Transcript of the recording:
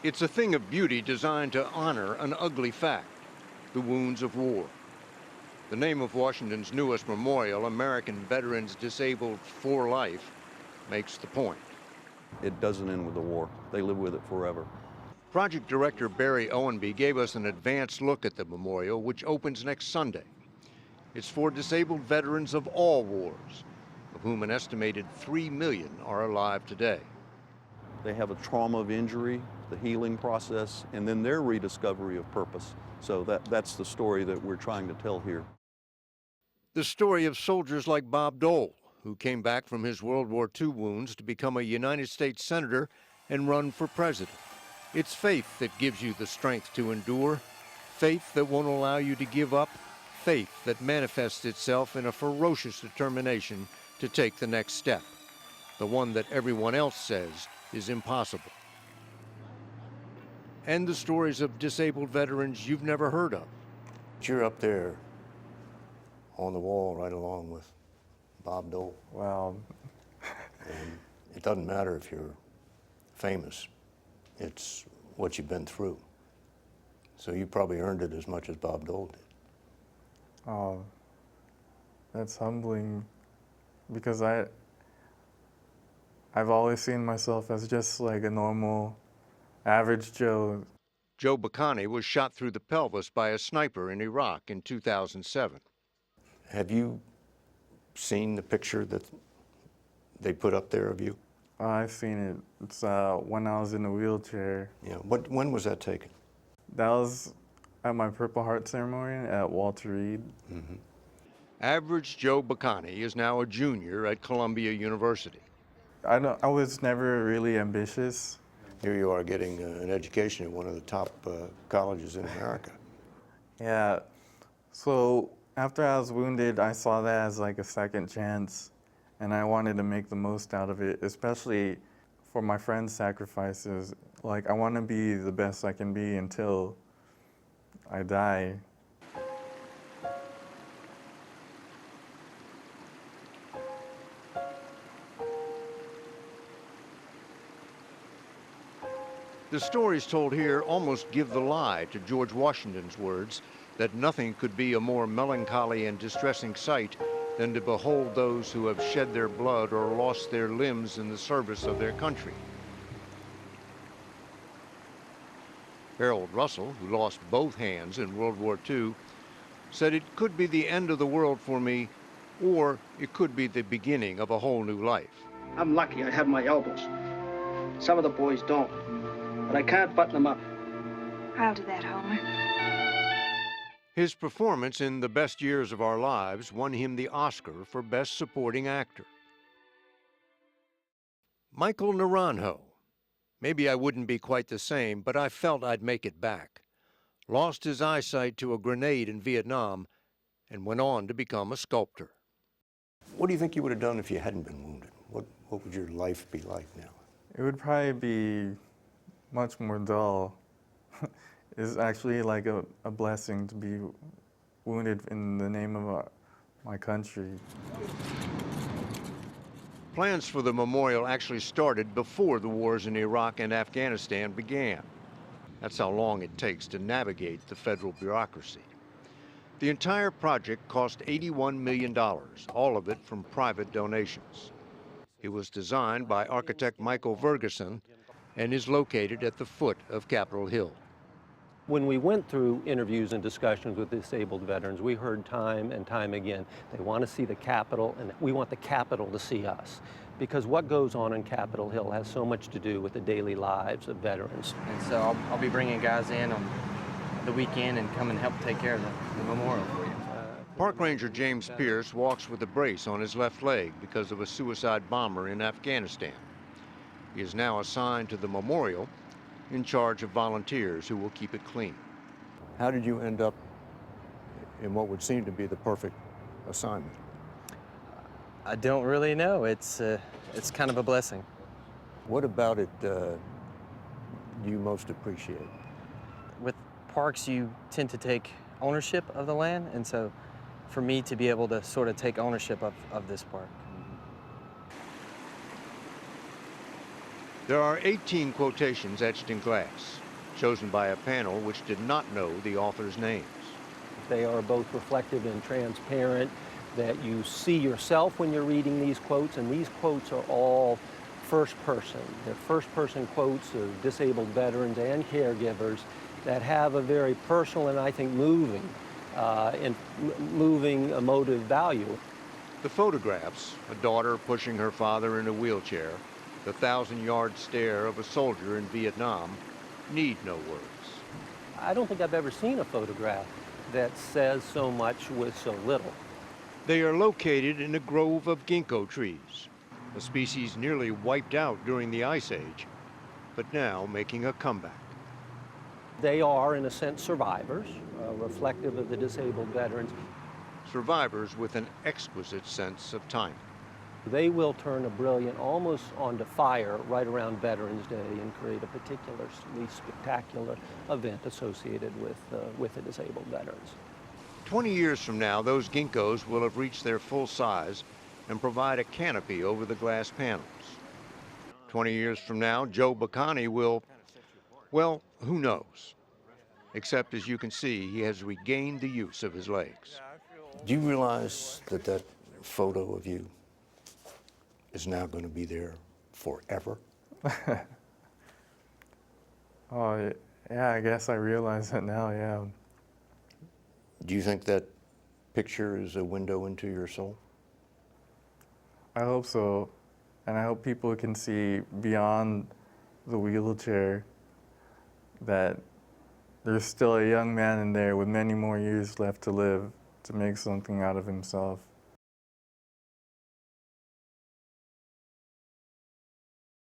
It's a thing of beauty designed to honor an ugly fact, the wounds of war. The name of Washington's newest memorial, American Veterans Disabled for Life, makes the point. It doesn't end with the war. They live with it forever. Project Director Barry Owenby gave us an advanced look at the memorial, which opens next Sunday. It's for disabled veterans of all wars, of whom an estimated 3 million are alive today. They have a trauma of injury, the healing process, and then their rediscovery of purpose. So that's the story that we're trying to tell here. The story of soldiers like Bob Dole, who came back from his World War II wounds to become a United States Senator and run for president. It's faith that gives you the strength to endure, faith that won't allow you to give up, faith that manifests itself in a ferocious determination to take the next step, the one that everyone else says is impossible. And the stories of disabled veterans you've never heard of. You're up there on the wall right along with Bob Dole. Wow. And it doesn't matter if you're famous. It's what you've been through. So you probably earned it as much as Bob Dole did. Oh, that's humbling because I've always seen myself as just like a normal, average Joe. Joe Bacani was shot through the pelvis by a sniper in Iraq in 2007. Have you seen the picture that they put up there of you? I've seen it. It's when I was in a wheelchair. Yeah. When was that taken? That was at my Purple Heart ceremony at Walter Reed. Mm-hmm. Average Joe Bacani is now a junior at Columbia University. I was never really ambitious. Here you are getting an education at one of the top colleges in America. Yeah. So after I was wounded, I saw that as like a second chance, and I wanted to make the most out of it, especially for my friends' sacrifices. Like, I want to be the best I can be until I die. The stories told here almost give the lie to George Washington's words that nothing could be a more melancholy and distressing sight than to behold those who have shed their blood or lost their limbs in the service of their country. Harold Russell, who lost both hands in World War II, said it could be the end of the world for me, or it could be the beginning of a whole new life. I'm lucky I have my elbows. Some of the boys don't, but I can't button them up. I'll do that, Homer. His performance in The Best Years of Our Lives won him the Oscar for Best Supporting Actor. Michael Naranjo. Maybe I wouldn't be quite the same, but I felt I'd make it back. Lost his eyesight to a grenade in Vietnam and went on to become a sculptor. What do you think you would have done if you hadn't been wounded? What would your life be like now? It would probably be much more dull. It's actually like a blessing to be wounded in the name of my country. Plans for the memorial actually started before the wars in Iraq and Afghanistan began. That's how long it takes to navigate the federal bureaucracy. The entire project cost $81 million, all of it from private donations. It was designed by architect Michael Vergessen and is located at the foot of Capitol Hill. When we went through interviews and discussions with disabled veterans, we heard time and time again, they want to see the Capitol, and we want the Capitol to see us. Because what goes on in Capitol Hill has so much to do with the daily lives of veterans. And so I'll be bringing guys in on the weekend and come and help take care of the memorial for you. Park Ranger James Pierce walks with a brace on his left leg because of a suicide bomber in Afghanistan. He is now assigned to the memorial in charge of volunteers who will keep it clean. How did you end up in what would seem to be the perfect assignment? I don't really know. It's kind of a blessing. What about it do you most appreciate? With parks, you tend to take ownership of the land, and so for me to be able to sort of take ownership of this park. There are 18 quotations etched in glass, chosen by a panel which did not know the author's names. They are both reflective and transparent, that you see yourself when you're reading these quotes, and these quotes are all first person. They're first person quotes of disabled veterans and caregivers that have a very personal and I think moving emotive value. The photographs, a daughter pushing her father in a wheelchair, the 1,000-yard stare of a soldier in Vietnam, need no words. I don't think I've ever seen a photograph that says so much with so little. They are located in a grove of ginkgo trees, a species nearly wiped out during the Ice Age, but now making a comeback. They are, in a sense, survivors, reflective of the disabled veterans. Survivors with an exquisite sense of timing. They will turn a brilliant almost onto fire right around Veterans Day and create a particularly spectacular event associated with the disabled veterans. 20 years from now, those ginkgos will have reached their full size and provide a canopy over the glass panels. 20 years from now, Joe Bacani will, well, who knows? Except, as you can see, he has regained the use of his legs. Do you realize that that photo of you is now going to be there forever? Oh, yeah, I guess I realize it now, yeah. Do you think that picture is a window into your soul? I hope so. And I hope people can see beyond the wheelchair that there's still a young man in there with many more years left to live to make something out of himself.